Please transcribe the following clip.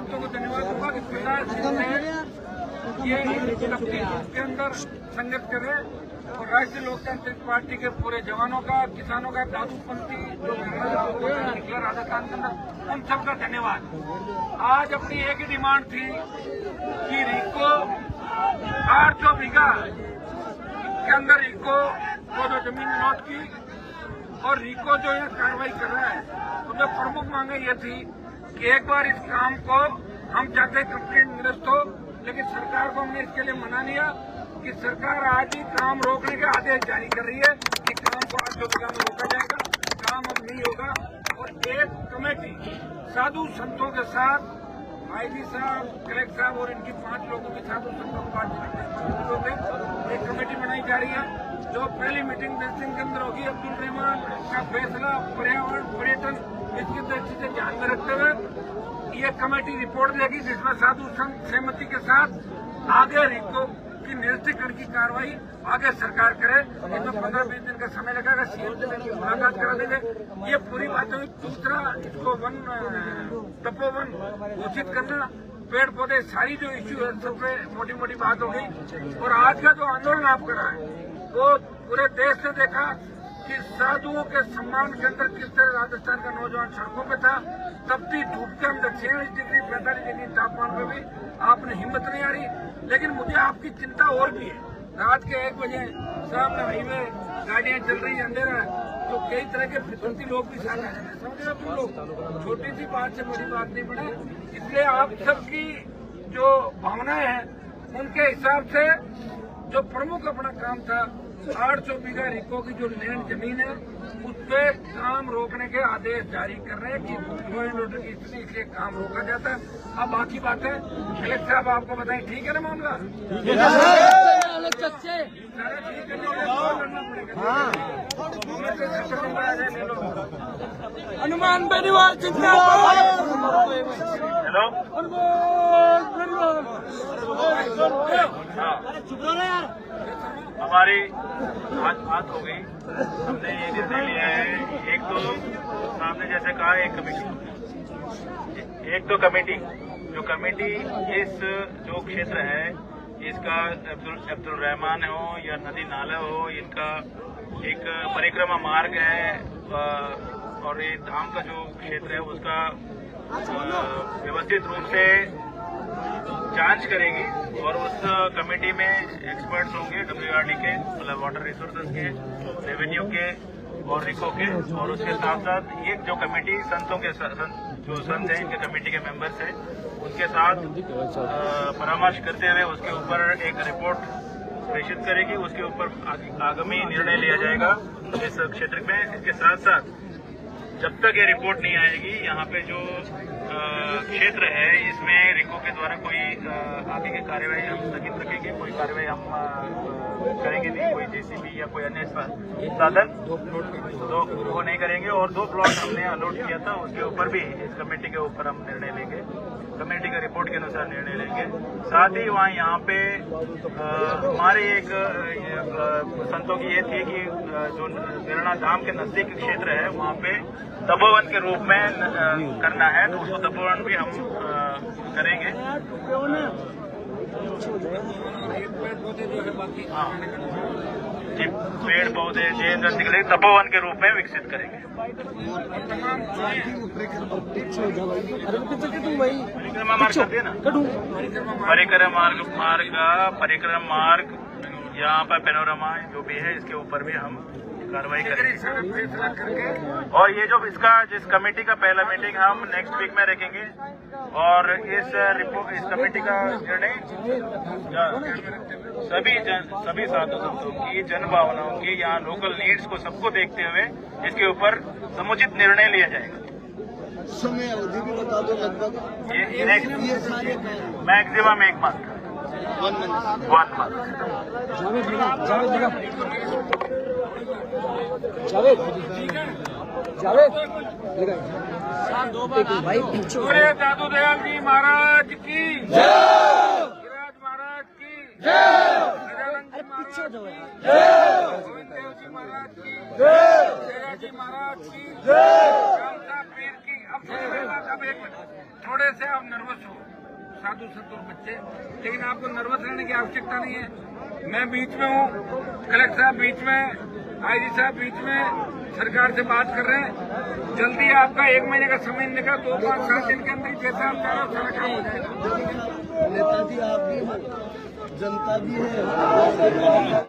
संतों को धन्यवाद दूंगा कि प्रकाश सिंह ने ये के अंदर संगत करे और राष्ट्रीय लोकतांत्रिक पार्टी के पूरे जवानों का, किसानों का, दादूपंथी जो निकला राजस्थान के अंदर, उन सबका धन्यवाद। आज अपनी एक ही डिमांड थी कि रिको 800 बीघा के अंदर रिको को जो जमीन नोट की और रिको जो यहाँ कार्रवाई कर रहा है, तो जो प्रमुख मांगे ये थी कि एक बार इस काम को हम चाहते कंप्लीट निरस्त हो, लेकिन सरकार को हमने इसके लिए मना लिया कि सरकार आज ही काम रोकने के आदेश जारी कर रही है कि काम को 800 बीघा में रोका जाएगा, काम अब नहीं होगा। और एक कमेटी साधु संतों के साथ आईजी साहब, कलेक्टर साहब और इनकी 5 लोगों के साथ संतों को बात एक कमेटी बनाई जा रही है जो पहली मीटिंग 10 दिन के अंदर होगी। अब्दुल रहमान का फैसला पर्यावरण पर्यटन इसकी दृष्टि से ध्यान में रखते हुए ये कमेटी रिपोर्ट देगी, जिसमें साधु संत सहमति के साथ आगे रिको की निरस्तीकरण की कार्रवाई आगे सरकार करे। इसमें 15-20 दिन का समय लगेगा, सीएम से मुलाकात करा देंगे। ये पूरी बातें हुई। दूसरा, इसको तपोवन घोषित करना, पेड़ पौधे, सारी जो इश्यू है सब पे मोटी मोटी बात हो गई। और आज का जो आंदोलन आप करा है वो पूरे देश ने देखा कि साधुओं के सम्मान के अंदर किस तरह राजस्थान का नौजवान सड़कों पे था। तपती धूप के अंदर 46 डिग्री 45 डिग्री तापमान पे भी आपने हिम्मत नहीं आ रही। लेकिन मुझे आपकी चिंता और भी है। रात के 1 बजे सामने हाईवे गाड़ियां चल रही है, अंधेरा है, तो कई तरह के फितरती लोग भी साथ आ जाते हैं। समझ रहे तुम लोग, छोटी सी बात से बड़ी बात नहीं बने। इसलिए आप सबकी जो भावनाएं हैं उनके हिसाब से जो प्रमुख अपना काम था 800 बीघा रिको की जो लैंड जमीन है उस पर काम रोकने के आदेश जारी कर रहे हैं कि लॉ एंड ऑर्डर की स्थिति, इसलिए काम रोका जाता है। अब बाकी बातें कलेक्टर साहब आपको बताएं, ठीक है ना मामला? हनुमान बेनीवाल जिंदाबाद। हेलो, हमारी आज बात हो गई। हमने ये निर्णय लिया है, एक तो सामने जैसे कहा एक तो कमेटी जो कमेटी इस जो क्षेत्र है इसका अब्दुल रहमान हो या नदी नाला हो, इनका एक परिक्रमा मार्ग है और ये धाम का जो क्षेत्र है उसका व्यवस्थित रूप से जांच करेगी। और उस कमेटी में एक्सपर्ट्स होंगे WRD के, मतलब वाटर रिसोर्सेज के, रेवेन्यू के और रिको के। और उसके साथ साथ एक जो कमेटी संतों के जो संत हैं, इनके कमेटी के मेंबर्स हैं, उनके साथ परामर्श करते हुए उसके ऊपर एक रिपोर्ट प्रेषित करेगी। उसके ऊपर आगामी निर्णय लिया जाएगा इस क्षेत्र में। इसके साथ साथ जब तक ये रिपोर्ट नहीं आएगी, यहाँ पे जो क्षेत्र है इसमें रिको के द्वारा कोई आगे की कार्यवाही हम स्थगित रखेंगे। कोई कार्यवाही हम करेंगे नहीं, कोई JCB या कोई अन्य साधन तो वो नहीं करेंगे। और 2 प्लॉट हमने अलॉट किया था, उसके ऊपर भी इस कमेटी के ऊपर हम निर्णय लेंगे, कमेटी का रिपोर्ट के अनुसार निर्णय लेंगे। साथ ही वहाँ यहाँ पे हमारे एक संतों की ये थी कि जो गिरना धाम के नजदीक क्षेत्र है वहाँ पे तपोवन के रूप में करना है, तो उसको तपोवन भी हम करेंगे। जी, पेड़ पौधे जैन तपोवन के रूप में विकसित करेंगे। परिक्रमा मार्ग कर दिया ना, परिक्रमा मार्ग यहाँ पर पेनोरमा जो भी है इसके ऊपर भी हम कार्रवाई करेंगे। और ये जो जिस कमेटी का पहला मीटिंग हम नेक्स्ट वीक में रखेंगे और इस कमेटी का निर्णय सभी साधु संतों की, जन भावनाओं की, यहाँ लोकल नीड्स को सबको देखते हुए इसके ऊपर समुचित निर्णय लिया जाएगा। समय अवधि भी बता दो लगभग। ये मैक्सिमम 1 मंथ। 1 मंथ। भाई पूरे दादू दयाल जी महाराज की जय, गिरिराज महाराज की जय, गजानंद जी महाराज की जय, गोविंद देव जी महाराज की जय, शेरा जी महाराज की जय, रामसा पीर की। अब एक मिनट थोड़े से आप नर्वस हो, साधु संतों बच्चे, लेकिन आपको नर्वस रहने की आवश्यकता नहीं है। मैं बीच में हूँ, कलेक्टर साहब बीच में, आईजी साहब बीच में, सरकार से बात कर रहे हैं। जल्दी आपका 1 महीने का समय निकला, 2, 5, 7 दिन के अंदर जैसा आप चाह रहे हो सारा काम हो जाएगा। नेताजी आप भी हो, जनता भी है।